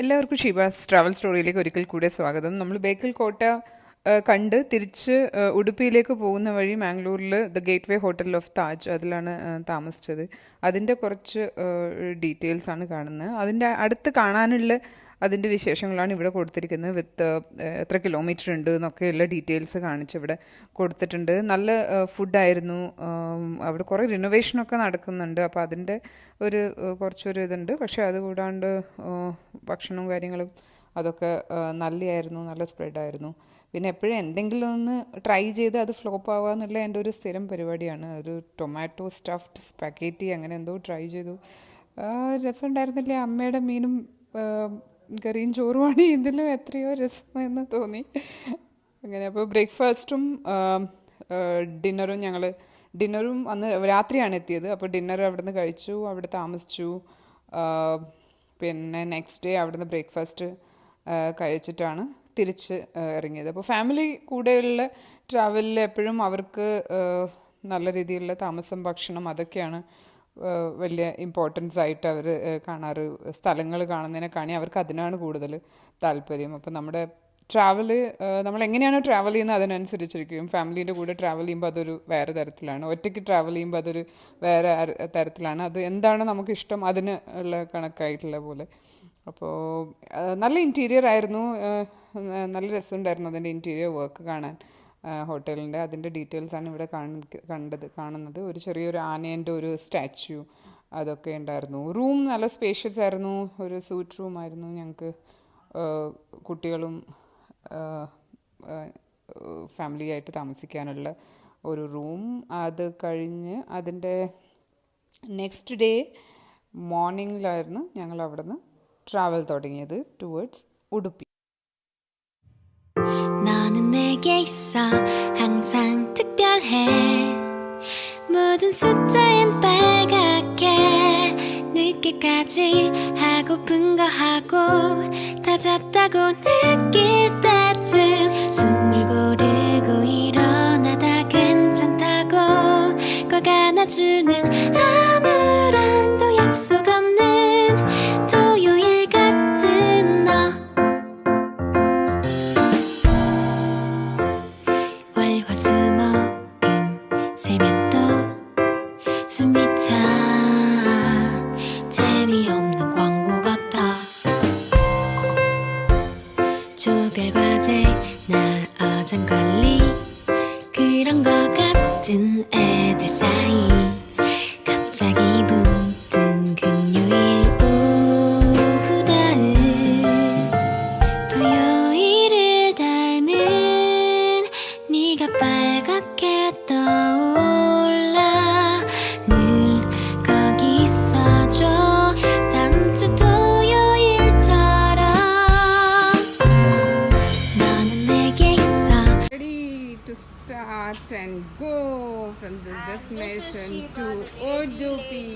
എല്ലാവർക്കും ഷീബാസ് ട്രാവൽ സ്റ്റോറിയിലേക്ക് ഒരിക്കൽ കൂടെ സ്വാഗതം. നമ്മൾ ബേക്കൽ കോട്ട കണ്ട് തിരിച്ച് ഉടുപ്പിയിലേക്ക് പോകുന്ന വഴി മാംഗ്ലൂരിൽ the gateway hotel of Taj അതിലാണ് താമസിച്ചത്. അതിൻ്റെ കുറച്ച് ഡീറ്റെയിൽസ് ആണ് കാണുന്നത്. അതിൻ്റെ അടുത്ത് കാണാനുള്ള അതിൻ്റെ വിശേഷങ്ങളാണ് ഇവിടെ കൊടുത്തിരിക്കുന്നത്. വിത്ത് എത്ര കിലോമീറ്റർ ഉണ്ട് എന്നൊക്കെയുള്ള ഡീറ്റെയിൽസ് കാണിച്ച് ഇവിടെ കൊടുത്തിട്ടുണ്ട്. നല്ല ഫുഡായിരുന്നു. അവിടെ കുറേ റിനോവേഷനൊക്കെ നടക്കുന്നുണ്ട്. അപ്പോൾ അതിൻ്റെ കുറച്ചൊരു ഇതുണ്ട്. പക്ഷേ അതുകൂടാണ്ട് ഭക്ഷണവും കാര്യങ്ങളും അതൊക്കെ നല്ലതായിരുന്നു, നല്ല സ്പ്രെഡായിരുന്നു. പിന്നെ എപ്പോഴും എന്തെങ്കിലും ഒന്ന് ട്രൈ ചെയ്ത് അത് ഫ്ലോപ്പ് ആവുക എന്നുള്ള എൻ്റെ ഒരു സ്ഥിരം പരിപാടിയാണ്. ഒരു ടൊമാറ്റോ സ്റ്റഫ്ഡ് സ്പഗേറ്റി അങ്ങനെ എന്തോ ട്രൈ ചെയ്തു. രസമുണ്ടായിരുന്നില്ലേ? അമ്മയുടെ മീനും കറിയും ചോറുമാണ് ഇതിലും എത്രയോ രസമെന്ന് തോന്നി. അങ്ങനെ അപ്പോൾ ബ്രേക്ക്ഫാസ്റ്റും ഡിന്നറും അന്ന് രാത്രിയാണ് എത്തിയത്. അപ്പോൾ ഡിന്നർ അവിടെ നിന്ന് കഴിച്ചു, അവിടെ താമസിച്ചു. പിന്നെ നെക്സ്റ്റ് ഡേ അവിടെ നിന്ന് ബ്രേക്ക്ഫാസ്റ്റ് കഴിച്ചിട്ടാണ് തിരിച്ച് ഇറങ്ങിയത്. അപ്പോൾ ഫാമിലി കൂടെയുള്ള ട്രാവലിൽ എപ്പോഴും അവർക്ക് നല്ല രീതിയിലുള്ള താമസം, ഭക്ഷണം അതൊക്കെയാണ് വലിയ ഇമ്പോർട്ടൻസ് ആയിട്ട് അവർ കാണാറ്. സ്ഥലങ്ങൾ കാണുന്നതിനെക്കാണി അവർക്ക് അതിനാണ് കൂടുതൽ താല്പര്യം. അപ്പോൾ നമ്മുടെ ട്രാവല് നമ്മൾ എങ്ങനെയാണോ ട്രാവൽ ചെയ്യുന്നത് അതിനനുസരിച്ചിരിക്കും. ഫാമിലീൻ്റെ കൂടെ ട്രാവൽ ചെയ്യുമ്പോൾ അതൊരു വേറെ തരത്തിലാണ്, ഒറ്റയ്ക്ക് ട്രാവൽ ചെയ്യുമ്പോൾ അതൊരു വേറെ തരത്തിലാണ്. അത് എന്താണ് നമുക്കിഷ്ടം അതിന് ഉള്ള കണക്കായിട്ടുള്ള പോലെ. അപ്പോൾ നല്ല ഇൻറ്റീരിയർ ആയിരുന്നു, നല്ല രസമുണ്ടായിരുന്നു അതിൻ്റെ ഇൻറ്റീരിയർ വർക്ക് കാണാൻ ഹോട്ടലിൻ്റെ. അതിൻ്റെ ഡീറ്റെയിൽസാണ് ഇവിടെ കാണുന്നത്. ഒരു ചെറിയൊരു ആനേൻ്റെ ഒരു സ്റ്റാച്യു അതൊക്കെ ഉണ്ടായിരുന്നു. റൂം നല്ല സ്പേഷ്യസ് ആയിരുന്നു, ഒരു സൂട്ട് റൂം ആയിരുന്നു ഞങ്ങൾക്ക്. കുട്ടികളും ഫാമിലി ആയിട്ട് താമസിക്കാനുള്ള ഒരു റൂം. അത് കഴിഞ്ഞ് അതിൻ്റെ നെക്സ്റ്റ് ഡേ മോർണിംഗിലായിരുന്നു ഞങ്ങൾ അവിടെ നിന്ന് ട്രാവൽ തുടങ്ങിയത് towards Udupi. 너는 내게 있어 항상 특별해 모든 숫자엔 빨갛게 늦게까지 하고픈 거 하고 다 잤다고 느낄 때쯤 숨을 고르고 일어나다 괜찮다고 꼭 안아주는 아무랑도 약속 없는 토요일 같은 너 월화수목금 세면도 숨이 차 재미없는 광고 같아 조별과제 나 어장걸리 그런 거 같은 애들 사이 갑자기 붙은 금요일 오후다은 토요일을 닮은 네가 빨갛게 떠올라 늘 거기 있어줘 다음 주 토요일처럼 너는 내게 있어 Ready to start and go from this destination to Udupi.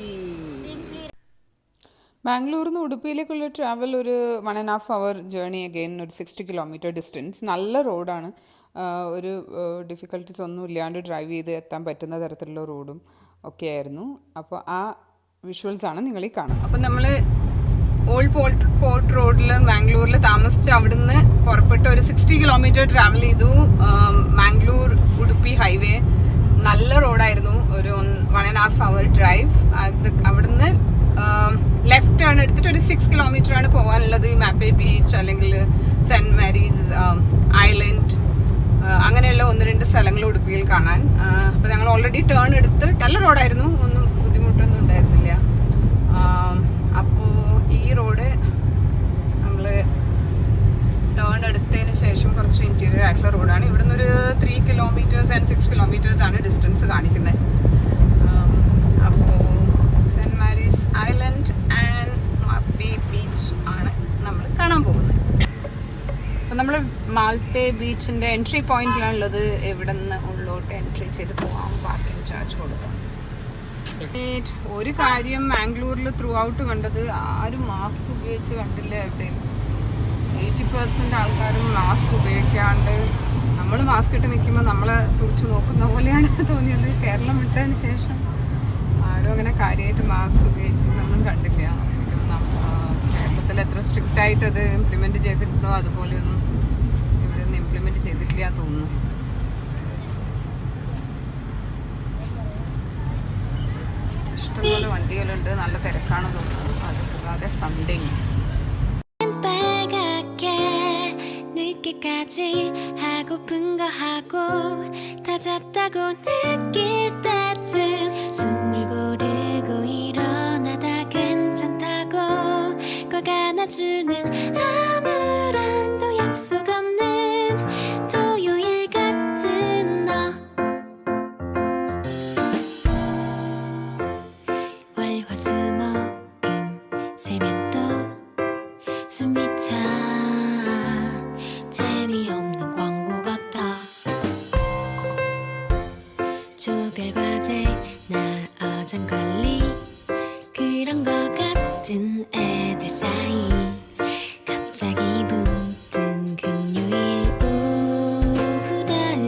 ബാംഗ്ലൂരിൽ നിന്ന് ഉടുപ്പിയിലേക്കുള്ള ട്രാവൽ ഒരു 1.5 hour ജേർണി, അഗെയിൻ ഒരു 60 kilometer ഡിസ്റ്റൻസ്. നല്ല റോഡാണ്, ഒരു ഡിഫിക്കൽട്ടീസ് ഒന്നും ഇല്ലാണ്ട് ഡ്രൈവ് ചെയ്ത് എത്താൻ പറ്റുന്ന തരത്തിലുള്ള റോഡും ഒക്കെ ആയിരുന്നു. അപ്പോൾ ആ വിഷ്വൽസാണ് നിങ്ങൾ ഈ കാണുന്നത്. അപ്പോൾ നമ്മൾ ഓൾഡ് പോർട്ട് റോഡിൽ മാംഗ്ലൂരിൽ താമസിച്ച് അവിടുന്ന് പുറപ്പെട്ട് ഒരു 60 kilometer ട്രാവൽ ചെയ്തു. മാംഗ്ലൂർ ഉടുപ്പി ഹൈവേ നല്ല റോഡായിരുന്നു, ഒരു 1.5 hour ഡ്രൈവ്. അവിടുന്ന് ലെഫ്റ്റ് ടേൺ എടുത്തിട്ട് ഒരു 6 kilometer ആണ് പോകാനുള്ളത്. മാപ്പേ ബീച്ച് അല്ലെങ്കിൽ സെൻറ്റ് മാരീസ് ഐലൻഡ് അങ്ങനെയുള്ള 1-2 സ്ഥലങ്ങൾ ഉടുപ്പിയിൽ കാണാൻ. അപ്പോൾ ഞങ്ങൾ ഓൾറെഡി ടേൺ എടുത്ത് നല്ല റോഡായിരുന്നു, ഒന്നും ബുദ്ധിമുട്ടൊന്നും ഉണ്ടായിരുന്നില്ല. അപ്പോൾ ഈ റോഡ് നമ്മൾ ടേൺ എടുത്തതിന് ശേഷം കുറച്ച് ഇൻറ്റീരിയർ ആയിട്ടുള്ള റോഡാണ്. ഇവിടുന്ന് ഒരു 3 kilometers and 6 kilometers ആണ് ഡിസ്റ്റൻസ് കാണിക്കുന്നത്. അപ്പോൾ saint Mary's island and Malpe beach ആണ് നമ്മൾ കാണാൻ പോകുന്നത്. അപ്പം നമ്മൾ മാൽപ്പേ ബീച്ചിൻ്റെ എൻട്രി പോയിന്റിലാണുള്ളത്. ഇവിടെ നിന്ന് ഉള്ളോട്ട് എൻട്രി ചെയ്ത് പോകാം, പാർക്കിംഗ് ചാർജ് കൊടുക്കാം. ഒരു കാര്യം മാംഗ്ലൂരിൽ ത്രൂ ഔട്ട് കണ്ടത്, ആരും മാസ്ക് ഉപയോഗിച്ച് കണ്ടില്ല. എവിടെയും 80% ആൾക്കാരും മാസ്ക് ഉപയോഗിക്കാണ്ട് നമ്മൾ മാസ്ക് ഇട്ട് നിൽക്കുമ്പോൾ നമ്മളെ തുറച്ച് നോക്കുന്ന പോലെയാണ് തോന്നിയത്. കേരളം വിട്ടതിന് ശേഷം ആരും അങ്ങനെ കാര്യമായിട്ട് മാസ്ക് ഉപയോഗിക്കുന്നൊന്നും കണ്ടില്ല. കേരളത്തിൽ കേരളത്തിൽ എത്ര സ്ട്രിക്റ്റ് ആയിട്ട് അത് ഇംപ്ലിമെൻറ്റ് ചെയ്തിട്ടുണ്ടോ അതുപോലെയൊന്നും ഇവിടെ ഒന്നും ഇംപ്ലിമെൻറ്റ് ചെയ്തിട്ടില്ല തോന്നുന്നു. ഇഷ്ടംപോലെ വണ്ടികളുണ്ട്, നല്ല തിരക്കാണ് തോന്നുന്നു. അത് കൂടാതെ സൺഡേ 빨갛게 늦게까지 하고픈 거 하고 다 잤다고 느낄 때쯤 숨을 고르고 일어나다 괜찮다고 꼭 안아주는 아무랑도 약속 없는 토요일 같은 너 월화수목금 세면 또 숨이 차 재미없는 광고 같아 조별과제 나 어장걸리 그런 거 같은 애들 사이 갑자기 붙은 금요일 오후다은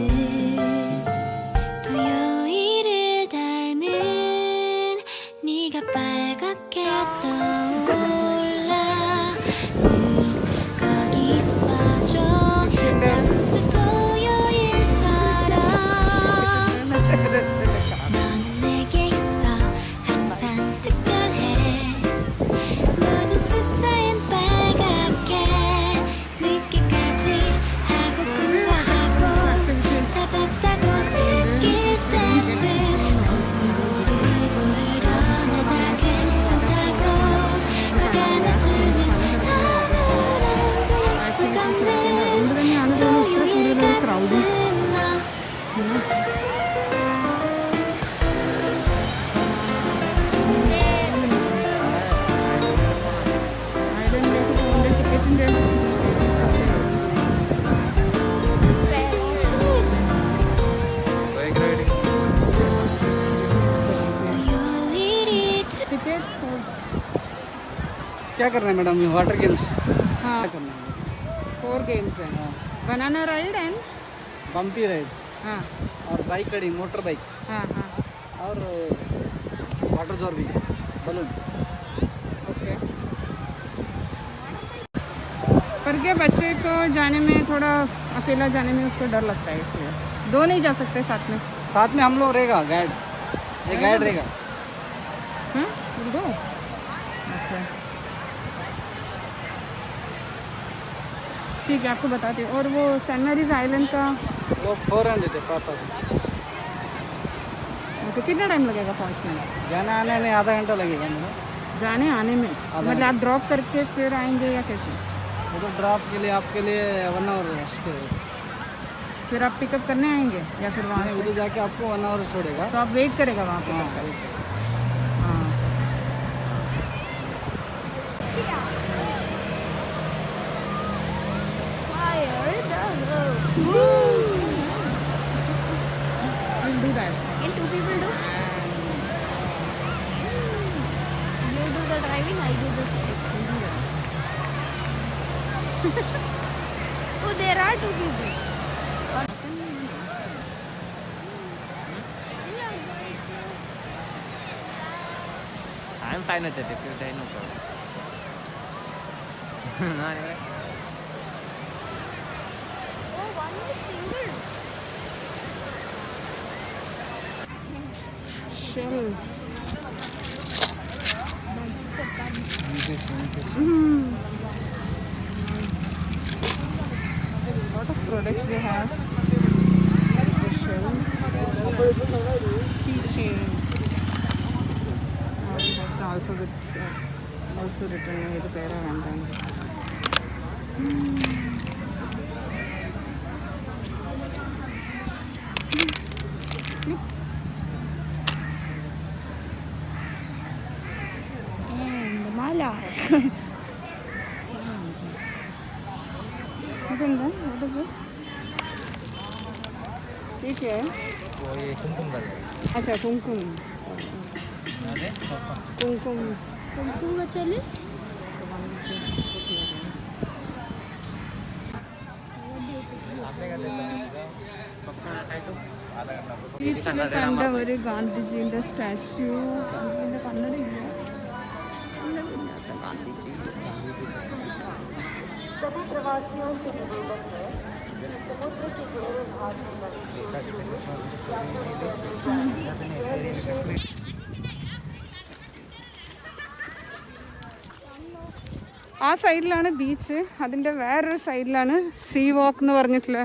토요일을 닮은 네가 빨갛게 떠올라 늘 거기 있어줘 다음 주 토요일처럼 너는 내게 있어 항상 특별해 모든 숫자엔 빨갛게 늦게까지 하고픈 거 하고 다 잤다고 느낄 때쯤 숨 고르고 일어나다 괜찮다고 막 안아주는 아무랑도 약속 없는 토요일 같은 너 토요일이 क्या करना है मैडम, ये वाटर गेम्स हाँ क्या करना है? 4 गेम्स हैं. हाँ, banana ride and bumpy ride हाँ और बाइक राइडिंग, मोटर बाइक हाँ हाँ और वाटर जॉर्बिंग, बलून. ओके. पर क्या बच्चे को जाने में थोड़ा अकेला जाने में उसको डर लगता है, इसलिए 2 नहीं जा सकते साथ में. साथ में हम लोग रहेगा गाइड, एक गाइड रहेगा. हाँ दो. अच्छा ठीक है, आपको बताती हूँ. और वो सेंट मैरीज आइलैंड का वो 400 है पर पर्सन. तो कितना टाइम लगेगा पहुँचने में? जाने आने में आधा घंटा लगेगा मैडम. जाने आने में मतलब आप ड्रॉप करके फिर आएंगे या कैसे? वो तो ड्रॉप के लिए आपके लिए 1 आवर स्टे है. फिर आप पिकअप करने आएंगे या फिर वहाँ उधर जाके आपको 1 आवर छोड़ेगा. तो आप वेट करेगा वहाँ पे? हाँ. हाँ we'll do that. And 2 people do? You do the driving, I do the side. Oh, there are 2 people. I'm fine with it if you die, no problem. Oh, one is single. Shells. Lot of products they have. The shells, keychain. Also written with the pair of and malas. What is this? ठीक है. वो ये कुमकुम का है. अच्छा कुमकुम. कुमकुम. कुमकुम का चले? ബീച്ചിൽ കണ്ട ഒരു ഗാന്ധിജീൻ്റെ സ്റ്റാച്യു. കണ്ണടയില്ല, ഗാന്ധിജി ആ സൈഡിലാണ് ബീച്ച്, അതിൻ്റെ വേറൊരു സൈഡിലാണ് സീ വാക്ക് എന്ന് പറഞ്ഞിട്ടുള്ള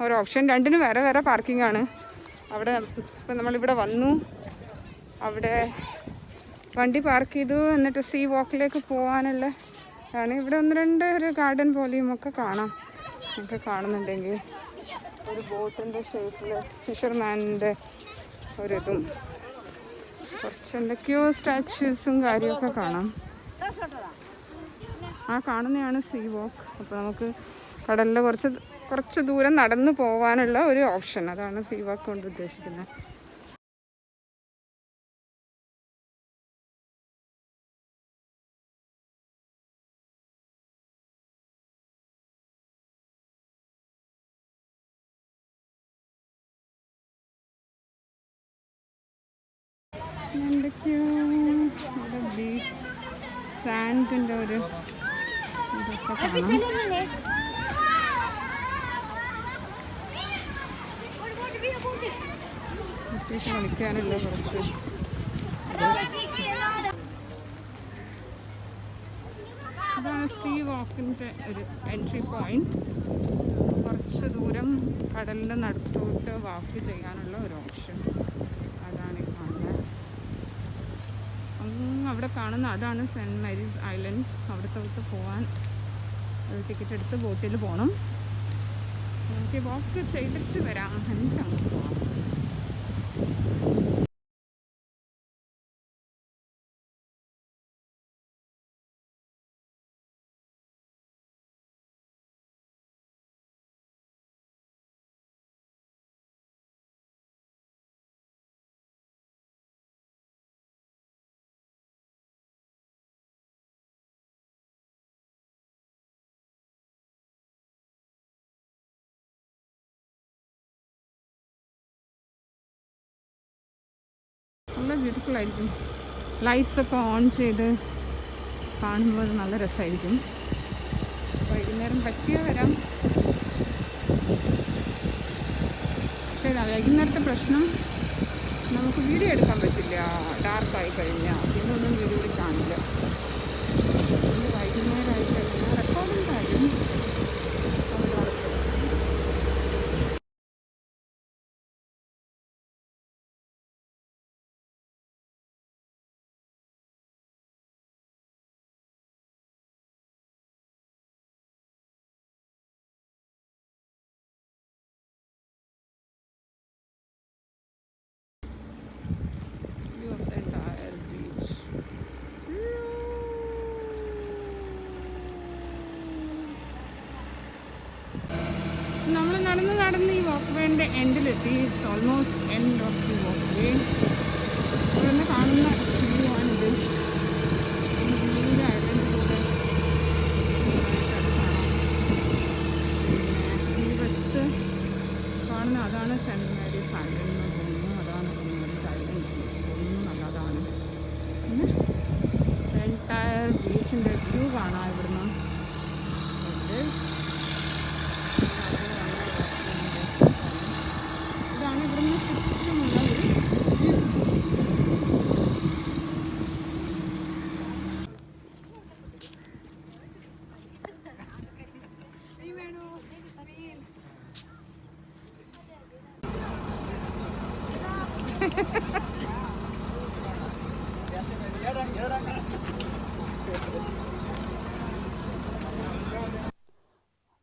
ഒരു ഓപ്ഷൻ. രണ്ടിനും വേറെ വേറെ പാർക്കിംഗ് ആണ്. അവിടെ ഇപ്പം നമ്മളിവിടെ വന്നു, അവിടെ വണ്ടി പാർക്ക് ചെയ്തു, എന്നിട്ട് സീ വാക്കിലേക്ക് പോകാനുള്ള ആണ്. ഇവിടെ ഒന്ന് രണ്ട് ഒരു ഗാർഡൻ പോലെയും ഒക്കെ കാണാം. നമുക്ക് കാണുന്നുണ്ടെങ്കിൽ ഒരു ബോട്ടിൻ്റെ ഷേപ്പിൽ ഫിഷർമാനിൻ്റെ ഒരിതും കുറച്ച് എന്തൊക്കെയോ സ്റ്റാച്യൂസും കാര്യമൊക്കെ കാണാം. ആ കാണുന്നതാണ് സീ വാക്ക്. അപ്പോൾ നമുക്ക് കടലിൽ കുറച്ച് ദൂരം നടന്നു പോകാനുള്ള ഒരു ഓപ്ഷൻ, അതാണ് സീ വാക്ക് കൊണ്ട് ഉദ്ദേശിക്കുന്നത്. എന്തൊക്കെയോ ഇവിടെ ബീച്ച് സാൻഡിൻ്റെ ഒരു ഇതൊക്കെ കാണാം. അത്യാവശ്യം കളിക്കാനുള്ള കുറച്ച് ഇതാണ് സീ വാക്കിൻ്റെ ഒരു എൻട്രി പോയിന്റ്. കുറച്ച് ദൂരം കടലിൻ്റെ നടുത്തോട്ട് വാക്ക് ചെയ്യാനുള്ള ഒരു ഓപ്ഷൻ, അതാണ് ഈ കാണുന്നത്. അവിടെ കാണുന്ന അതാണ് സെൻറ്റ് മേരീസ് ഐലൻഡ്. അവിടുത്തെ പോകാൻ ടിക്കറ്റ് എടുത്ത് ബോട്ടിൽ പോകണം. നമുക്ക് വാക്ക് ചെയ്തിട്ട് വരാം, എന്നിട്ട് അങ്ങോട്ട് പോകാം. നല്ല ബ്യൂട്ടിഫുൾ ആയിരിക്കും. ലൈറ്റ്സൊക്കെ ഓൺ ചെയ്ത് കാണുമ്പോൾ നല്ല രസമായിരിക്കും. വൈകുന്നേരം പറ്റിയാൽ വരാം. പക്ഷേ വൈകുന്നേരത്തെ പ്രശ്നം നമുക്ക് വീഡിയോ എടുക്കാൻ പറ്റില്ല, ഡാർക്കായി കഴിഞ്ഞാൽ പിന്നൊന്നും വീഡിയോ കാണില്ല. വൈകുന്നേരമായി കഴിഞ്ഞാൽ റെക്കോർഡിങ് കാര്യം നമ്മൾ നടന്ന് ഈ വാക്ക് വേൻ്റെ എൻഡിലെത്തി. It's almost end of the walkway. ഇവിടെ നിന്ന് കാണുന്ന വ്യൂ ആണിത്. ഐലൻഡിലൂടെ കാണാം. ഈ വശത്ത് കാണുന്ന അതാണ് സെൻറ്റ് മേരീസ് ഐലൻഡ് എന്ന് തോന്നുന്നു. അതാണ് സെൻറ്റ് മേരീസ് ഐലൻഡ് തോന്നുന്നു. നല്ലതാണ്. പിന്നെ എൻറ്റയർ ബീച്ചിൻ്റെ വ്യൂ കാണാം ഇവിടുന്ന്. ഇതാണ് ഇവിടുന്ന് ചുറ്റുമുള്ള ഒരു വ്യൂ.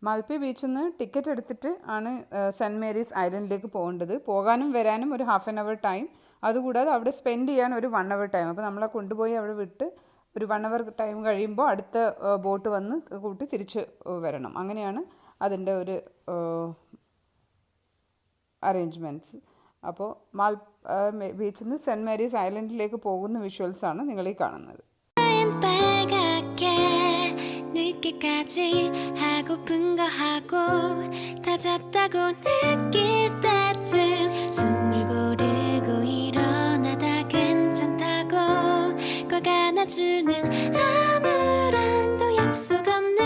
മൽപ്പി ബീച്ചിൽ നിന്ന് ടിക്കറ്റ് എടുത്തിട്ട് ആണ് സെൻറ്റ് മേരീസ് ഐലൻഡിലേക്ക് പോകേണ്ടത്. പോകാനും വരാനും ഒരു ഹാഫ് ആൻ അവർ ടൈം, അതുകൂടാതെ അവിടെ സ്പെൻഡ് ചെയ്യാൻ ഒരു 1 അവർ ടൈം. അപ്പോൾ നമ്മളെ കൊണ്ടുപോയി അവിടെ വിട്ട് ഒരു 1 അവർ ടൈം കഴിയുമ്പോൾ അടുത്ത ബോട്ട് വന്ന് കൂട്ടി തിരിച്ച് വരണം. അങ്ങനെയാണ് അതിൻ്റെ ഒരു അറേഞ്ച്മെൻറ്റ്സ്. അപ്പോൾ ബീച്ചിൽ നിന്ന് സെൻറ്റ് മേരീസ് ഐലൻഡിലേക്ക് പോകുന്ന വിഷ്വൽസാണ് നിങ്ങളീ കാണുന്നത്. 늦게까지 하고픈 거 하고 다 잤다고 느낄 때쯤 숨을 고르고 일어나다 괜찮다고 꼭 안아주는 아무랑도 약속 없는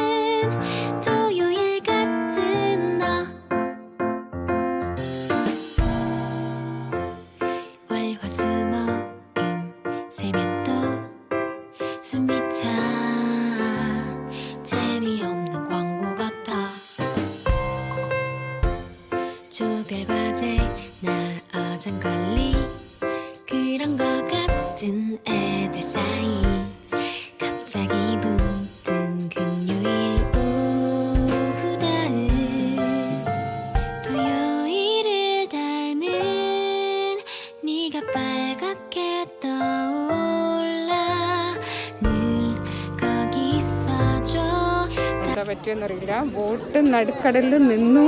എന്താ പറ്റിയെന്നറിയില്ല. ബോട്ട് നടുക്കടലിൽ നിന്നു,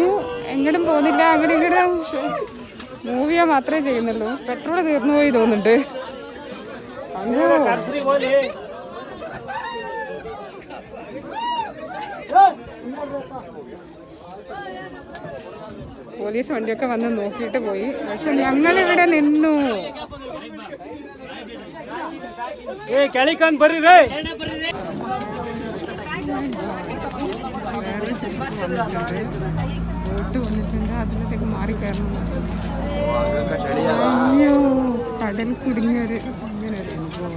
എങ്ങോട്ടും പോകുന്നില്ല, അങ്ങോട്ടും ഇങ്ങോട്ടും മൂവിയാ മാത്രമേ ചെയ്യുന്നുള്ളൂ. പെട്രോൾ തീർന്നു പോയി തോന്നുന്നുണ്ട്. പോലീസ് വണ്ടിയൊക്കെ വന്ന് നോക്കിയിട്ട് പോയി. പക്ഷെ ഞങ്ങളിവിടെ നിന്നു. ബോട്ട് വന്നിട്ടുണ്ട്, അതിലേക്ക് മാറി കയറണം. അയ്യോ, കടൽ കുടുങ്ങിയൊരു ഇങ്ങനെ ഒരു അനുഭവം.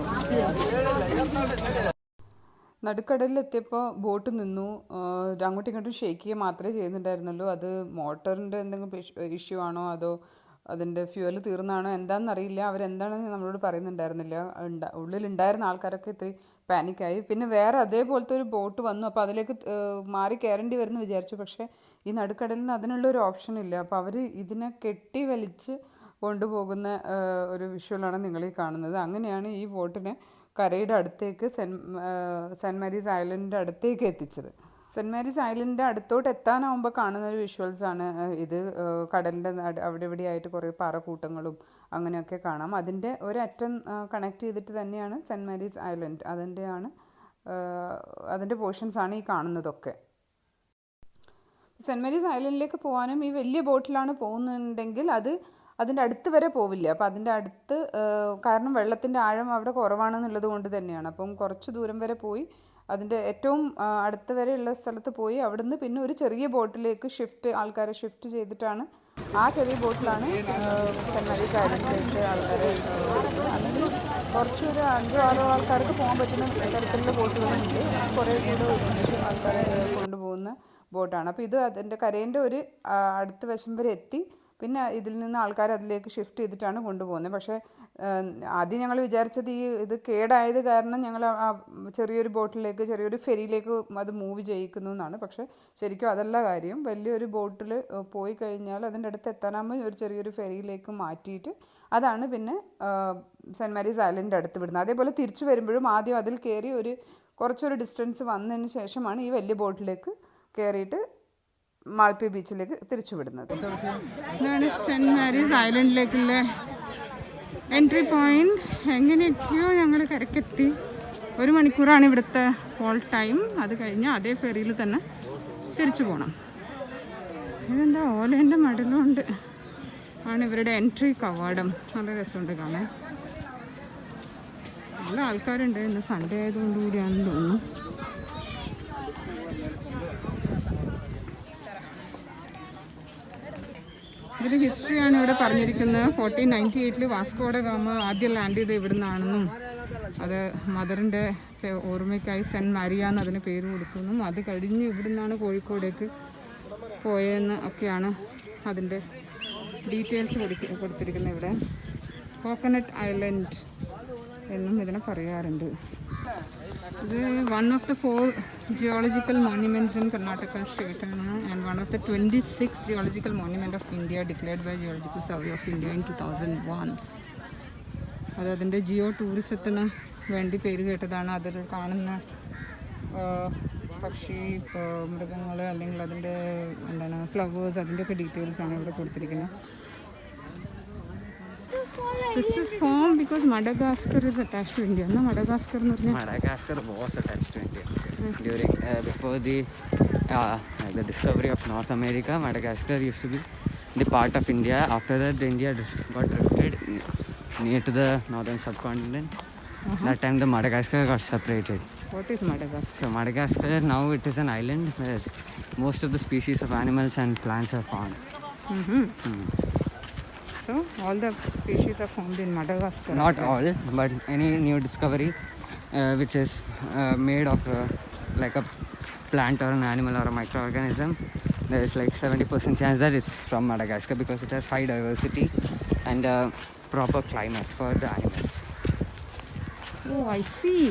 നടുക്കടലിലെത്തിയപ്പോൾ ബോട്ട് നിന്നു. അങ്ങോട്ടും ഇങ്ങോട്ടും ഷേക്ക് ചെയ്യുക മാത്രമേ ചെയ്യുന്നുണ്ടായിരുന്നുള്ളൂ. അത് മോട്ടറിൻ്റെ എന്തെങ്കിലും ഇഷ്യൂ ആണോ അതോ അതിൻ്റെ ഫ്യൂവൽ തീർന്നാണോ എന്താണെന്നറിയില്ല. അവരെന്താണെന്ന് നമ്മളോട് പറയുന്നുണ്ടായിരുന്നില്ല. ഉള്ളിലുണ്ടായിരുന്ന ആൾക്കാരൊക്കെ ഇത്തിരി പാനിക്കായി. പിന്നെ വേറെ അതേപോലത്തെ ഒരു ബോട്ട് വന്നു. അപ്പോൾ അതിലേക്ക് മാറി കയറേണ്ടി വരുമെന്ന് വിചാരിച്ചു. പക്ഷേ ഈ നടുക്കടലിൽ നിന്ന് അതിനുള്ളൊരു ഓപ്ഷൻ ഇല്ല. അപ്പോൾ അവർ ഇതിനെ കെട്ടി വലിച്ച് കൊണ്ടുപോകുന്ന ഒരു വിഷ്വലാണ് നിങ്ങളീ കാണുന്നത്. അങ്ങനെയാണ് ഈ ബോട്ടിനെ കരയുടെ അടുത്തേക്ക് സെൻറ്റ് മേരീസ് ഐലൻഡിൻ്റെ അടുത്തേക്ക് എത്തിച്ചത്. സെൻറ്റ് മേരീസ് ഐലൻഡിൻ്റെ അടുത്തോട്ട് എത്താനാവുമ്പോൾ കാണുന്ന ഒരു വിഷ്വൽസാണ് ഇത്. കടലിൻ്റെ അവിടെ ഇവിടെയായിട്ട് കുറേ പാറക്കൂട്ടങ്ങളും അങ്ങനെയൊക്കെ കാണാം. അതിൻ്റെ ഒരറ്റം കണക്ട് ചെയ്തിട്ട് തന്നെയാണ് സെൻറ്റ് മേരീസ് ഐലൻഡ്. അതിൻ്റെ പോർഷൻസാണ് ഈ കാണുന്നതൊക്കെ. സെൻറ്റ് മേരീസ് ഐലൻഡിലേക്ക് പോകാനും ഈ വലിയ ബോട്ടിലാണ് പോകുന്നുണ്ടെങ്കിൽ അതിൻ്റെ അടുത്ത് വരെ പോവില്ല. അപ്പോൾ അതിൻ്റെ അടുത്ത്, കാരണം വെള്ളത്തിൻ്റെ ആഴം അവിടെ കുറവാണെന്നുള്ളത് കൊണ്ട് തന്നെയാണ്. അപ്പം കുറച്ച് ദൂരം വരെ പോയി അതിൻ്റെ ഏറ്റവും അടുത്ത് വരെയുള്ള സ്ഥലത്ത് പോയി അവിടുന്ന് പിന്നെ ഒരു ചെറിയ ബോട്ടിലേക്ക് ആൾക്കാരെ ഷിഫ്റ്റ് ചെയ്തിട്ടാണ്, ആ ചെറിയ ബോട്ടിലാണ് സെൻറ്റ് മേരീസ് ഐലൻഡിലേക്ക് ആൾക്കാരെ, അല്ലെങ്കിൽ കുറച്ചൊരു 5-6 ആൾക്കാർക്ക് പോകാൻ പറ്റുന്ന തരത്തിലുള്ള ബോട്ടുകളുണ്ട്. കുറേ കൂടെ ഒരുമിച്ച് ആൾക്കാരെ കൊണ്ടുപോകുന്ന ബോട്ടാണ്. അപ്പോൾ ഇത് അതിൻ്റെ കരേൻ്റെ ഒരു അടുത്ത വശം വരെ എത്തി. പിന്നെ ഇതിൽ നിന്ന് ആൾക്കാർ അതിലേക്ക് ഷിഫ്റ്റ് ചെയ്തിട്ടാണ് കൊണ്ടുപോകുന്നത്. പക്ഷേ ആദ്യം ഞങ്ങൾ വിചാരിച്ചത് ഇത് കേടായത് കാരണം ഞങ്ങൾ ചെറിയൊരു ബോട്ടിലേക്ക്, ചെറിയൊരു ഫെറിയിലേക്ക് അത് മൂവ് ചെയ്യിക്കുന്നു എന്നാണ്. പക്ഷേ ശരിക്കും അതല്ല കാര്യം. വലിയൊരു ബോട്ടിൽ പോയി കഴിഞ്ഞാൽ അതിൻ്റെ അടുത്ത് എത്താനാകുമ്പോൾ ഒരു ചെറിയൊരു ഫെറിയിലേക്ക് മാറ്റിയിട്ട് അതാണ് പിന്നെ സെൻറ്റ് മേരീസ് ഐലൻഡിൻ്റെ അടുത്ത് വിടുന്നത്. അതേപോലെ തിരിച്ചു വരുമ്പോഴും ആദ്യം അതിൽ കയറി കുറച്ചൊരു ഡിസ്റ്റൻസ് വന്നതിന് ശേഷമാണ് ഈ വലിയ ബോട്ടിലേക്ക് കയറിയിട്ട് മാൽപ്പി ബീച്ചിലേക്ക് തിരിച്ചു വിടുന്നത്. ഇതാണ് സെൻറ്റ് മേരീസ് ഐലൻഡിലേക്കുള്ള എൻട്രി പോയിന്റ്. എങ്ങനെയൊക്കെയോ ഞങ്ങൾ കരക്കെത്തി. 1 മണിക്കൂറാണ് ഇവിടുത്തെ ഹോൾ ടൈം. അത് കഴിഞ്ഞ് അതേ ഫെറിയിൽ തന്നെ തിരിച്ചു പോകണം. ഇതെന്താ ഓലേൻ്റെ മടലുണ്ട് ആണ് ഇവരുടെ എൻട്രി കവാടം. നല്ല രസമുണ്ട് കാണാൻ. നല്ല ആൾക്കാരുണ്ട്. ഇന്ന് സൺഡേ ആയതുകൊണ്ട് കൂടിയാണെന്ന് തോന്നുന്നു. ഇതിൽ ഹിസ്റ്ററിയാണ് ഇവിടെ പറഞ്ഞിരിക്കുന്നത്. 1498 വാസ്കോ ഡ ഗാമ ആദ്യം ലാൻഡ് ചെയ്ത് ഇവിടെ നിന്നാണെന്നും അത് മദറിൻ്റെ ഓർമ്മയ്ക്കായി സെൻറ്റ് മാരിയ എന്ന് അതിന് പേര് കൊടുക്കുമെന്നും അത് കഴിഞ്ഞ് ഇവിടെ നിന്നാണ് കോഴിക്കോടേക്ക് പോയതെന്ന് ഒക്കെയാണ് അതിൻ്റെ ഡീറ്റെയിൽസ് കൊടുത്തിരിക്കുന്നത്. ഇവിടെ കോക്കനട്ട് ഐലൻഡ് എന്നും ഇതിനെ പറയാറുണ്ട്. ഇത് 1 of the 4 geological monuments in Karnataka state and 1 of the 26 geological monument of India declared by Geological Survey of India in 2001. അതിൻ്റെ ജിയോ ടൂറിസത്തിന് വേണ്ടി പേര് കേട്ടതാണ്. അതിൽ കാണുന്ന പക്ഷി, മൃഗങ്ങൾ, അല്ലെങ്കിൽ അതിൻ്റെ ഫ്ലവേഴ്സ്, അതിൻ്റെയൊക്കെ ഡീറ്റെയിൽസാണ് ഇവിടെ കൊടുത്തിരിക്കുന്നത്. This is formed because Madagascar is attached to India. No, Madagascar was attached to India during before the discovery of North America. Madagascar used to be the part of India. After that, India got drifted near to the northern subcontinent. That time, the Madagascar got separated. What is Madagascar? So Madagascar now it is an island where most of the species of animals and plants are found. So all the species are found in Madagascar? Not all, but any new discovery which is made of like a plant or an animal or a microorganism, there is like 70% chance that it's from Madagascar because it has high diversity and proper climate for the animals. Oh, I see.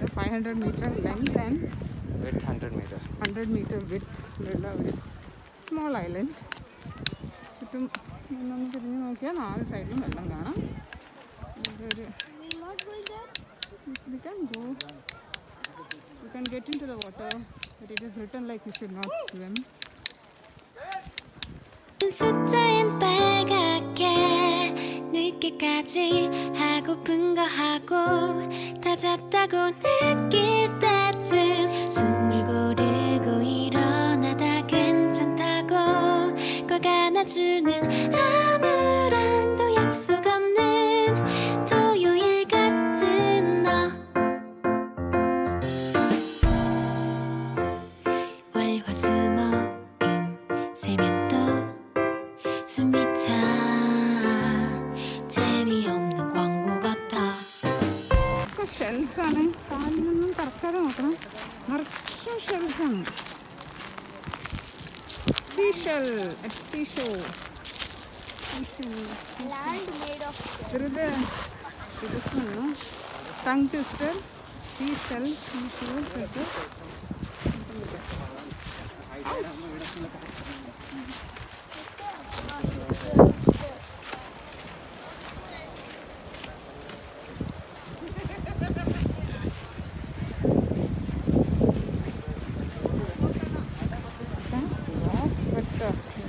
The 500-meter length and width 100-meter width. Small island. ചുറ്റും ഒന്ന് തിരിഞ്ഞ് നോക്കിയാൽ 4 സൈഡിലും വെള്ളം കാണാം. We can go. We can get into the water. But it is written like you should not swim. 숫자엔 빨갛게 늦게까지 하고픈 거 하고 다 잤다고 느낄 때쯤 숨을 고르고 일어나다 괜찮다고 꽉 안아주는 아무랑도 약속 없는 토요일 같은 너 월화수목금 세면 또 숨이 차 재미없는 광고 같아 ഒക്കെ ഷെൽഫാണ്. കാലിലൊന്നും കറക്കാതെ നോക്കണം. നിറച്ചും ഷെൽഫാണ്. Seashell at seashore. land made of this one, tongue twister, seashell, seashell.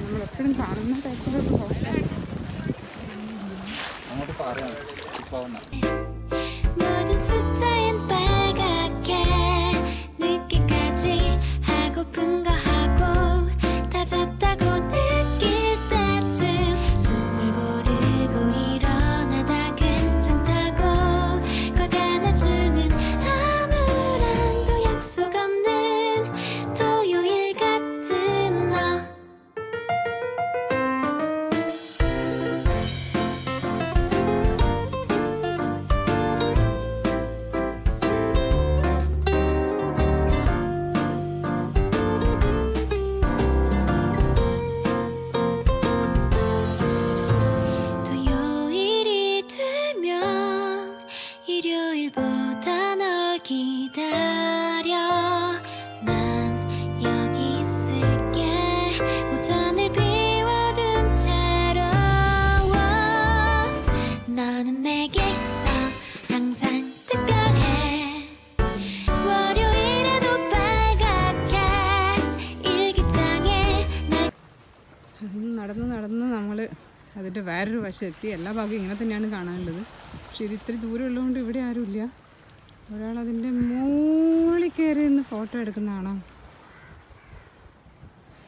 നമ്മളെപ്പോഴും കാണുന്ന ടൈപ്പിലൊരു ഹോട്ടൽ. 모든 숫자엔 빨갛게 늦게까지 하고픈 거 하고 다 잤다고 느낄 때쯤 숨을 고르고 일어나다 괜찮다고 꽉 안아주는 아무랑도 약속 없는 토요일 같은 너 토요일이 되면 일요일보다 널 기다려 난 여기 있을게 오전을 비워둔 채로 너는 내게서 항상 특별해 월요일에도 빨갛게 일기장에 날 നടന്ന് നമ്മൾ അതിൻ്റെ വേറൊരു വശം എത്തി. എല്ലാ ഭാഗവും ഇങ്ങനെ തന്നെയാണ് കാണാനുള്ളത്. പക്ഷേ ഇത് ഇത്തിരി ദൂരം ഉള്ളതുകൊണ്ട് ഇവിടെ ആരുമില്ല. ഒരാൾ അതിൻ്റെ മുകളിൽ കയറി നിന്ന് ഫോട്ടോ എടുക്കുന്ന കാണാം.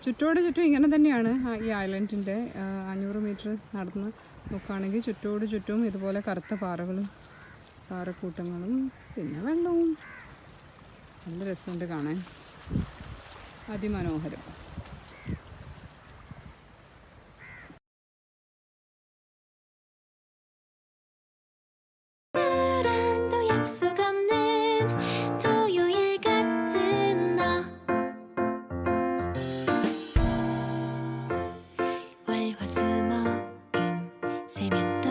ചുറ്റോട് ചുറ്റും ഇങ്ങനെ തന്നെയാണ് ഈ ഐലൻഡിൻ്റെ 500 മീറ്റർ നടന്ന് നോക്കുകയാണെങ്കിൽ ചുറ്റോട് ചുറ്റും ഇതുപോലെ കറുത്ത പാറകളും പാറക്കൂട്ടങ്ങളും പിന്നെ വെള്ളവും. നല്ല രസമുണ്ട് കാണാൻ. അതിമനോഹരം. 아무랑도 약속 없는 토요일 같은 너 월화수목금 세면 또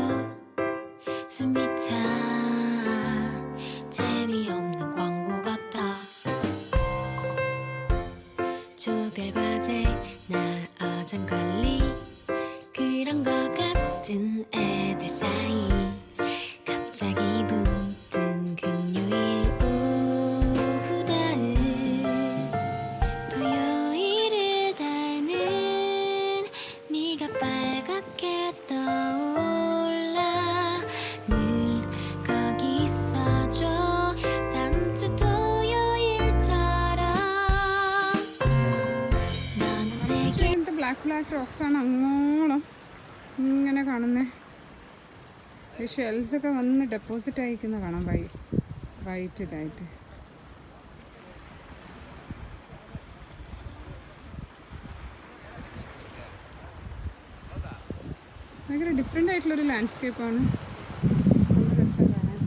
숨이 차 재미없는 광고 같아 조별과제 나 어장걸리 그런 거 같은 애들 사이 갑자기 붙은 금요일 오후다은 토요일을 닮은 네가 빨갛게 떠올라 늘 거기 있어줘 다음 주 토요일처럼 너는 내게 ഇങ്ങനത്തെ ബ്ലാക്ക് റോക്സാണ് അങ്ങോളം ഇങ്ങനെ കാണുന്നത്. ഈ ഷെൽസൊക്കെ വന്ന് ഡെപ്പോസിറ്റ് ആയിരിക്കുന്ന കാണാം വൈറ്റ് ഇതായിട്ട്. ഭയങ്കര ഡിഫറെൻ്റ് ആയിട്ടുള്ളൊരു ലാൻഡ്സ്കേപ്പാണ്. നല്ല രസം കാണാൻ.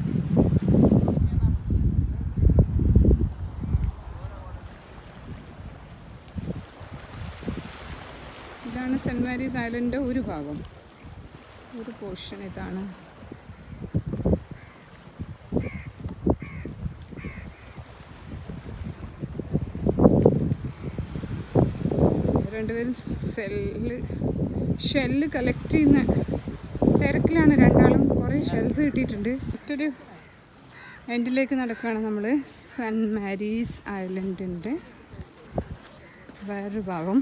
ഇതാണ് സെൻറ്റ് മാരീസ് ഐലൻഡിൻ്റെ ഒരു ഭാഗം, ഒരു പോർഷൻ ഇതാണ്. രണ്ടുപേരും ഷെല്ല് കളക്ട് ചെയ്യുന്ന തിരക്കിലാണ് രണ്ടാളും. കുറേ ഷെൽസ് കിട്ടിയിട്ടുണ്ട്. മറ്റൊരു എൻഡിലേക്ക് നടക്കുകയാണ് നമ്മൾ സെൻറ്റ് മാരീസ് ഐലൻഡിൻ്റെ വേറൊരു ഭാഗം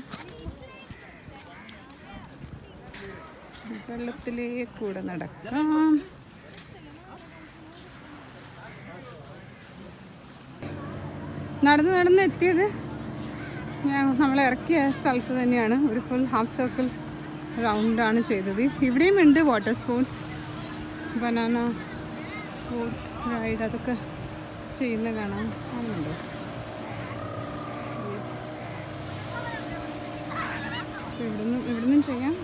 വെള്ളത്തിലേക്കൂടെ നടക്കാം. നടന്ന് എത്തിയത് നമ്മളെ ഇറക്കിയ സ്ഥലത്ത് തന്നെയാണ്. ഒരു ഫുൾ ഹാഫ് സർക്കിൾ റൗണ്ടാണ് ചെയ്തത്. ഇവിടെയും ഉണ്ട് water sports, banana boat ride, അതൊക്കെ ചെയ്യുന്ന കാണാൻ ആണുണ്ടോ. ഇവിടുന്നും ചെയ്യാം.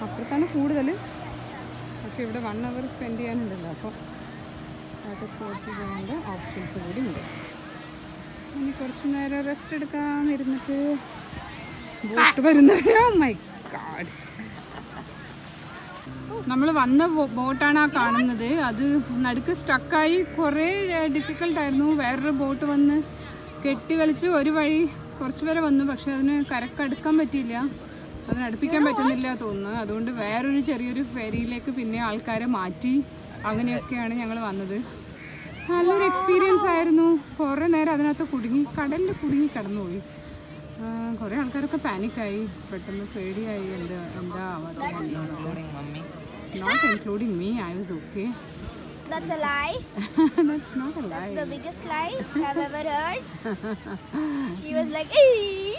അപ്പുറത്താണ് കൂടുതൽ, പക്ഷേ ഇവിടെ 1 hour സ്പെൻഡ് ചെയ്യാനുണ്ടല്ലോ. അപ്പോൾ വാട്ടർ സ്പോർട്സ് ചെയ്യേണ്ട ഓപ്ഷൻസ് കൂടി ഉണ്ട്. ഇനി കുറച്ച് നേരം റെസ്റ്റ് എടുക്കാൻ ഇരുന്നിട്ട് ബോട്ട് വരുന്നവരെ. ഓ മൈ ഗാഡ്, നമ്മൾ വന്ന ബോട്ടാണ് ആ കാണുന്നത്. അത് നടുക്ക് സ്റ്റക്കായി കുറേ ഡിഫിക്കൽട്ടായിരുന്നു. വേറൊരു ബോട്ട് വന്ന് കെട്ടി വലിച്ച് ഒരു വഴി കുറച്ച് വരെ വന്നു, പക്ഷെ അതിന് കരക്കടുക്കാൻ പറ്റിയില്ല, അതിന് അടുപ്പിക്കാൻ പറ്റുന്നില്ല തോന്നുന്നു. അതുകൊണ്ട് വേറൊരു ചെറിയൊരു ഫെറിയിലേക്ക് പിന്നെ ആൾക്കാരെ മാറ്റി, അങ്ങനെയൊക്കെയാണ് ഞങ്ങൾ വന്നത്. നല്ലൊരു എക്സ്പീരിയൻസ് ആയിരുന്നു. കുറേ നേരം അതിനകത്ത് കടലിൽ കുടുങ്ങി കടന്നുപോയി. കുറേ ആൾക്കാരൊക്കെ പാനിക്കായി, പെട്ടെന്ന് പേടിയായി, എന്താ ആവാത്ത. Not including me, I was okay. That's a lie. That's not a lie. That's the biggest lie I've ever heard. She was like, "Ee."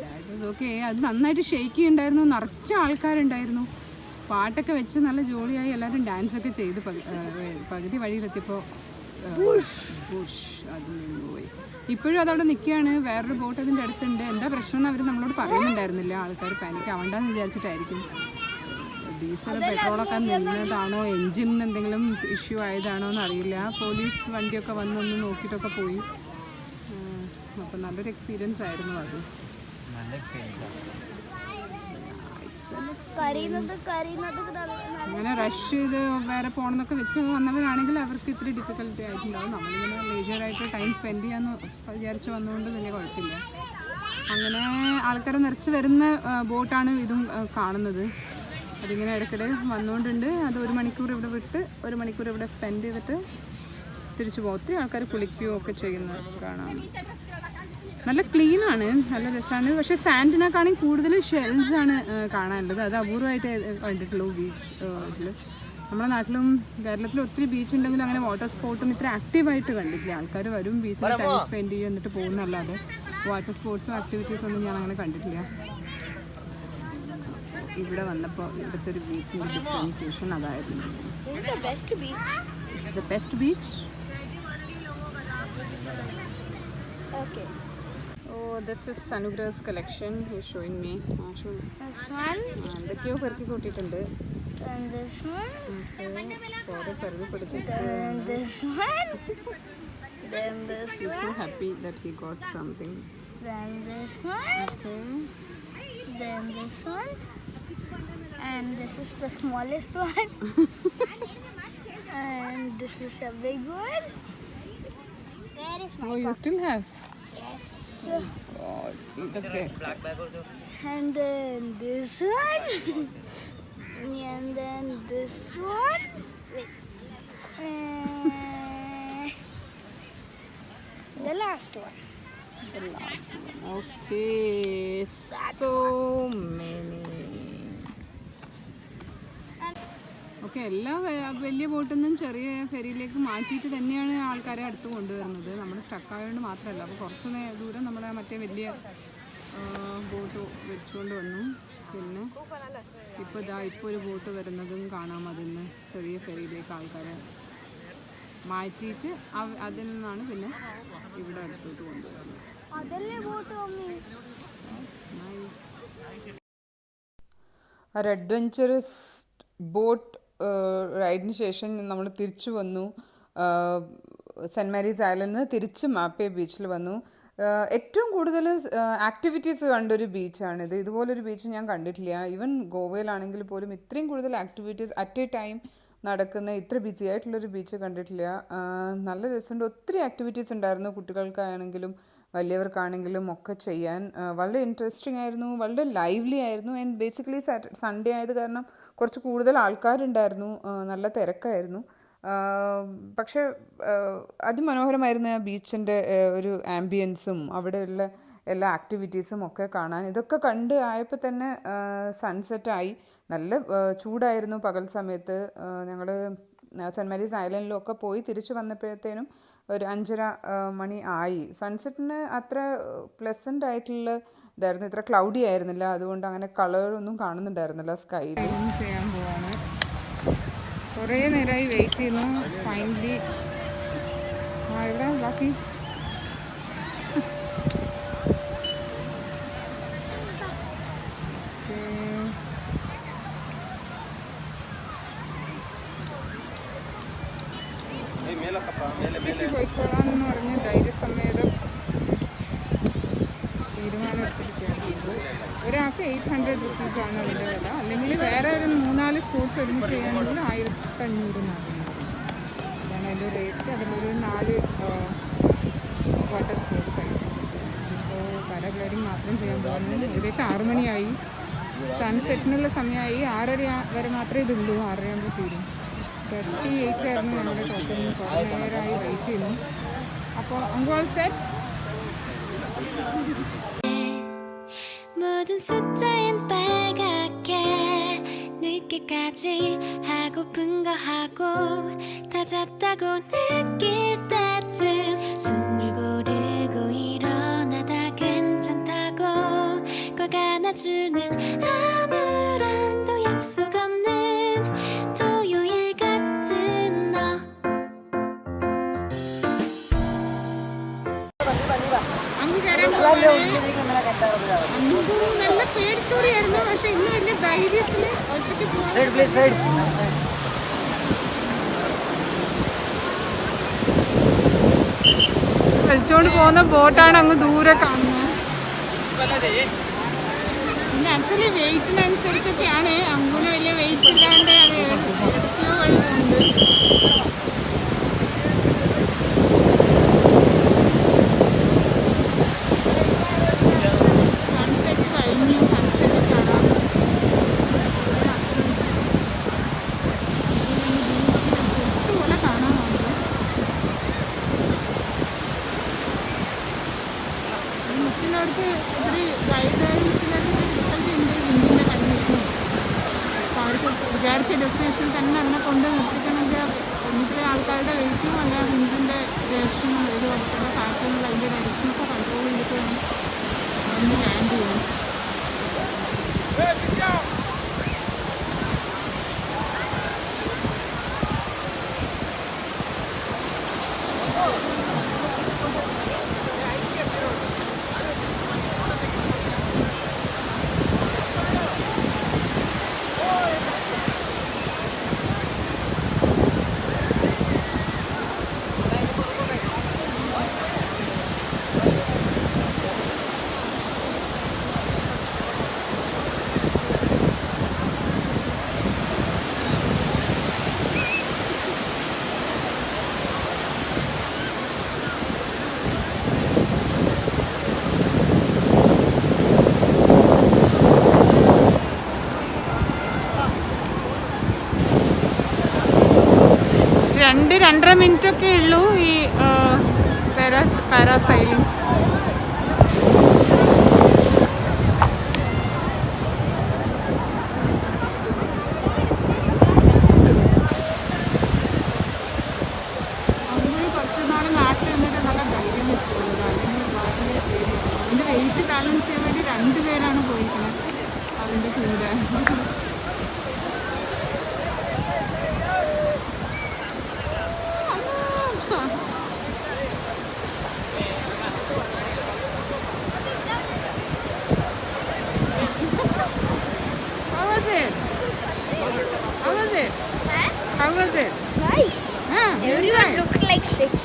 That was okay. അത് നന്നായിട്ട് ഷെയ്ക്ക് ചെയ്യുന്നുണ്ടായിരുന്നു, നിറച്ച ആൾക്കാരുണ്ടായിരുന്നു. പാട്ടൊക്കെ വെച്ച് നല്ല ജോളിയായി എല്ലാവരും ഡാൻസൊക്കെ ചെയ്ത് പകുതി വഴിയിലെത്തിയപ്പോൾ ബുഷ് അതിൽ നിന്ന് പോയി. ഇപ്പോഴും അതവിടെ നിൽക്കുകയാണ്. വേറൊരു ബോട്ട് അതിൻ്റെ അടുത്തുണ്ട്. എന്താ പ്രശ്നം എന്ന് അവർ നമ്മളോട് പറയുന്നുണ്ടായിരുന്നില്ല. ആൾക്കാർ പാനിക്ക് ആവണ്ടെന്ന് വിചാരിച്ചിട്ടായിരിക്കും. ഡീസൽ പെട്രോളൊക്കെ നിന്നതാണോ, എൻജിന് എന്തെങ്കിലും ഇഷ്യൂ ആയതാണോ എന്നറിയില്ല. പോലീസ് വണ്ടിയൊക്കെ വന്നൊന്ന് നോക്കിയിട്ടൊക്കെ പോയി. അപ്പം നല്ലൊരു എക്സ്പീരിയൻസ് ആയിരുന്നു അത്. അങ്ങനെ റഷ് ചെയ്ത് വേറെ പോകണമെന്നൊക്കെ വെച്ച് വന്നവരാണെങ്കിൽ അവർക്ക് ഇത്തിരി ഡിഫിക്കൽട്ടി ആയിട്ടുണ്ടാവും. നമ്മളിങ്ങനെ മേജറായിട്ട് ടൈം സ്പെൻഡ് ചെയ്യാമെന്ന് വിചാരിച്ച് വന്നുകൊണ്ട് വലിയ കുഴപ്പമില്ല. അങ്ങനെ ആൾക്കാർ നിറച്ച് വരുന്ന ബോട്ടാണ് ഇതും കാണുന്നത്. അതിങ്ങനെ ഇടയ്ക്കിടെ വന്നുകൊണ്ടുണ്ട്. അത് 1 മണിക്കൂർ ഇവിടെ വിട്ട് 1 മണിക്കൂർ ഇവിടെ സ്പെൻഡ് ചെയ്തിട്ട് തിരിച്ചു പോകും. ഒത്തിരി ആൾക്കാർ കുളിക്കുകയോ ഒക്കെ ചെയ്യുന്നത് കാണാം. നല്ല ക്ലീനാണ്, നല്ല രസമാണ്. പക്ഷേ സാൻഡിനെക്കാണെങ്കിൽ കൂടുതൽ ഷെൽസ് ആണ് കാണാനുള്ളത്. അത് അപൂർവമായിട്ട് കണ്ടിട്ടുള്ളൂ ബീച്ചിൽ. നമ്മുടെ നാട്ടിലും കേരളത്തിലും ഒത്തിരി ബീച്ച് ഉണ്ടെങ്കിലും അങ്ങനെ വാട്ടർ സ്പോർട്ടും ഇത്ര ആക്റ്റീവായിട്ട് കണ്ടിട്ടില്ല. ആൾക്കാർ വരും, ബീച്ചിൽ ടൈം സ്പെൻഡ് ചെയ്യും, എന്നിട്ട് പോകുന്നല്ലാതെ വാട്ടർ സ്പോർട്സും ആക്ടിവിറ്റീസും ഒന്നും ഞാൻ അങ്ങനെ കണ്ടിട്ടില്ല. ഇവിടെ വന്നപ്പോൾ ഇവിടുത്തെ ഒരു ബീച്ചിൻ്റെ ഡിഫറൻസിയേഷൻ അതായിരുന്നു. The best beach? Okay. Oh, this is Anugrah's collection. He's showing me. This one. എന്തൊക്കെയോ പെറുക്കി കൂട്ടിയിട്ടുണ്ട്. And this one. കുറേ പെറുതി പിടിച്ചിട്ട്. Then this one. Then this He's so one. happy that he got something. Then this one. Okay. Then this one. And this is the smallest one. And this is a big one. Where is my Oh, you still have? Yes. God, okay. And then this one. And then this one. Wait. The last one. The last one. Okay. So many. Okay, എല്ലാ വലിയ ബോട്ടിൽ നിന്നും ചെറിയ ഫെറിയിലേക്ക് മാറ്റിയിട്ട് തന്നെയാണ് ആൾക്കാരെ അടുത്ത് കൊണ്ടുവരുന്നത്. നമ്മൾ സ്റ്റക്കായതുകൊണ്ട് മാത്രമല്ല. അപ്പോൾ കുറച്ച് ദൂരം നമ്മുടെ മറ്റേ വലിയ ബോട്ട് വെച്ചുകൊണ്ട് വന്നു. പിന്നെ ഇപ്പോൾ ഒരു ബോട്ട് വരുന്നതും കാണാം. അതിൽ നിന്ന് ചെറിയ ഫെറിയിലേക്ക് ആൾക്കാരെ മാറ്റിയിട്ട് അതിൽ നിന്നാണ് പിന്നെ ഇവിടെ അടുത്തോട്ട് കൊണ്ടുവരുന്നത്. ഒരു അഡ്വഞ്ചറസ് ബോട്ട് റൈഡിന് ശേഷം നമ്മൾ തിരിച്ചു വന്നു. സെൻറ്റ് മേരീസ് ഐലൻഡിൽ നിന്ന് തിരിച്ച് മാപ്പേ ബീച്ചിൽ വന്നു. ഏറ്റവും കൂടുതൽ ആക്ടിവിറ്റീസ് കണ്ടൊരു ബീച്ചാണിത്. ഇതുപോലൊരു ബീച്ച് ഞാൻ കണ്ടിട്ടില്ല. ഈവൻ ഗോവയിലാണെങ്കിൽ പോലും ഇത്രയും കൂടുതൽ ആക്ടിവിറ്റീസ് അറ്റ് എ ടൈം നടക്കുന്ന ഇത്ര ബിസി ആയിട്ടുള്ളൊരു ബീച്ച് കണ്ടിട്ടില്ല. നല്ല രസമുണ്ട്. ഒത്തിരി ആക്ടിവിറ്റീസ് ഉണ്ടായിരുന്നു, കുട്ടികൾക്കാണെങ്കിലും വലിയവർക്കാണെങ്കിലും ഒക്കെ ചെയ്യാൻ. വളരെ ഇൻട്രസ്റ്റിംഗ് ആയിരുന്നു, വളരെ ലൈവ്ലി ആയിരുന്നു. ആൻഡ് ബേസിക്കലി സൺഡേ ആയത് കാരണം കുറച്ച് കൂടുതൽ ആൾക്കാരുണ്ടായിരുന്നു, നല്ല തിരക്കായിരുന്നു. പക്ഷേ അതിമനോഹരമായിരുന്നു ആ ബീച്ചിൻ്റെ ഒരു ആംബിയൻസും അവിടെയുള്ള എല്ലാ ആക്ടിവിറ്റീസും ഒക്കെ കാണാൻ. ഇതൊക്കെ കണ്ട് ആയപ്പോൾ തന്നെ സൺസെറ്റായി. നല്ല ചൂടായിരുന്നു പകൽ സമയത്ത്. ഞങ്ങൾ സെൻറ്റ് മേരീസ് ഐലൻഡിലൊക്കെ പോയി തിരിച്ചു വന്നപ്പോഴത്തേനും ഒരു 5:30 മണി ആയി. സൺസെറ്റിന് അത്ര പ്ലസൻ്റ് ആയിട്ടുള്ള ഇതായിരുന്നു, ഇത്ര ക്ലൗഡി ആയിരുന്നില്ല, അതുകൊണ്ട് അങ്ങനെ കളറൊന്നും കാണുന്നുണ്ടായിരുന്നില്ല സ്കൈയിൽ. ചെയ്യാൻ പോവാണ്. കുറേ നേരമായി വെയിറ്റ് ചെയ്യുന്നു. ഫൈനലി എവിടെ ബാക്കി പോയിക്കോളാമെന്ന് പറഞ്ഞ് ധൈര്യസമേതം തീരുമാനമെടുത്തിരിക്കുകയാണ്. ഒരാൾക്ക് 800 റുപ്പീസാണ് അതിൻ്റെ വില. അല്ലെങ്കിൽ വേറെ ഒരു 3-4 സ്പോർട്സ് ഒരുമിച്ച് ചെയ്യുകയാണെങ്കിൽ 1500 മാത്രം. അതാണ് അതിൻ്റെ റേറ്റ്. അതിലൊരു 4 വാട്ടർ സ്പോർട്സ് ആയിട്ട്. ഇപ്പോൾ പാരാഗ്ലൈഡിങ് മാത്രം ചെയ്യാൻ പോകുന്നു. ഏകദേശം 6 മണിയായി. സൺസെറ്റിനുള്ള സമയമായി. 6:30 വരെ മാത്രമേ ഇതുള്ളൂ. 6:30 ആകുമ്പോൾ തീരും. 38 ആയിരുന്നു ഞങ്ങളുടെ ടോട്ടൽ. കുറേ നേരമായി വെയിറ്റ് ചെയ്യുന്നു. അപ്പോൾ അങ്കോൾ സെറ്റ്. 모든 숫자엔 빨갛게 늦게까지 하고픈 거 하고 다 잤다고 느낄 때쯤 숨을 고르고 일어나다 괜찮다고 꼭 안아주는 아무랑도 약속 없는 토요일 같은 너. നല്ല പേടിത്തോടെയായിരുന്നു, പക്ഷെ ഇന്ന് വലിയ ധൈര്യത്തിൽ ഒറ്റയ്ക്ക് കളിച്ചോണ്ട് പോകുന്ന ബോട്ടാണ് അങ്ങ് ദൂരെ കാണുന്നത്. പിന്നെ ആക്ച്വലി വെയിറ്റിനനുസരിച്ചൊക്കെയാണ്. അങ്ങനെ വലിയ വെയിറ്റ് ഇല്ലാണ്ട് അത് ഏതൊക്കെയോ വഴി പോകുന്നുണ്ട്. വിചാരിച്ച ഡെസ്റ്റിനേഷനിൽ തന്നെ അതിനെ കൊണ്ട് നിർത്തിക്കണമെങ്കിൽ ഒന്നിച്ചിലെ ആൾക്കാരുടെ വെയിറ്റും അല്ല വിൻഡിൻ്റെ ഡയറക്ഷനും ഏത് കുറച്ചുള്ള കാറ്റുള്ള അതിൻ്റെ ഡയറക്ഷനൊക്കെ കൺട്രോൾ ചെയ്തിട്ട് വേണം ഒന്ന് ലാൻഡ് ചെയ്യാൻ. രണ്ടര മിനിറ്റൊക്കെ ഉള്ളൂ ഈ പാരാസൈലിംഗ്. കുറച്ച് നാൾ നാട്ടിൽ നിന്നിട്ട് നല്ല ധൈര്യം വെച്ചിട്ടുള്ളത്. അതിൻ്റെ വെയിറ്റ് ബാലൻസ് ചെയ്യാൻ വേണ്ടി 2 പേരാണ് പോയിരിക്കുന്നത് അതിൻ്റെ കൂടെ. How was it? Nice. Everyone looked like sticks.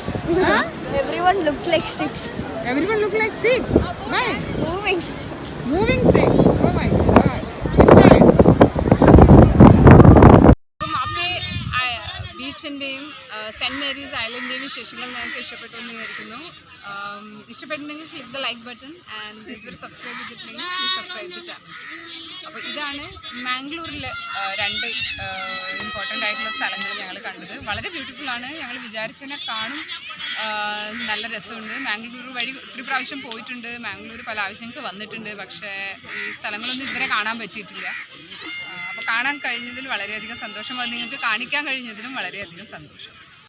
Everyone looked like sticks. Everyone looked like sticks. Why? Moving sticks. Moving sticks. Oh my God. Enjoy. ബീച്ചിൻ്റെയും സെൻറ്റ് ഏരീസ് ഐലൻഡിൻ്റെ വിശേഷങ്ങൾ നിങ്ങൾക്ക് ഇഷ്ടപ്പെട്ടു എന്ന് വിചാരിക്കുന്നു. ഇഷ്ടപ്പെട്ടിട്ടുണ്ടെങ്കിൽ click the like button and ഇതൊരു subscribe ചെയ്തിട്ടുണ്ടെങ്കിൽ സബ്സ്ക്രൈബ് ടു ചാനൽ. അപ്പോൾ ഇതാണ് മാംഗ്ലൂരിലെ 2 ഇമ്പോർട്ടൻ്റ് ആയിട്ടുള്ള സ്ഥലങ്ങൾ ഞങ്ങൾ കണ്ടത്. വളരെ ബ്യൂട്ടിഫുൾ ആണ്. ഞങ്ങൾ വിചാരിച്ചതിനെ കാണും നല്ല രസമുണ്ട്. മാംഗ്ലൂർ വഴി ഒത്തിരി പ്രാവശ്യം പോയിട്ടുണ്ട്. മാംഗ്ലൂർ പല ആവശ്യങ്ങൾക്ക് വന്നിട്ടുണ്ട്. പക്ഷേ ഈ സ്ഥലങ്ങളൊന്നും ഇതുവരെ കാണാൻ പറ്റിയിട്ടില്ല. അപ്പോൾ കാണാൻ കഴിഞ്ഞതിൽ വളരെയധികം സന്തോഷം. അത് നിങ്ങൾക്ക് കാണിക്കാൻ കഴിഞ്ഞതിലും വളരെയധികം സന്തോഷം.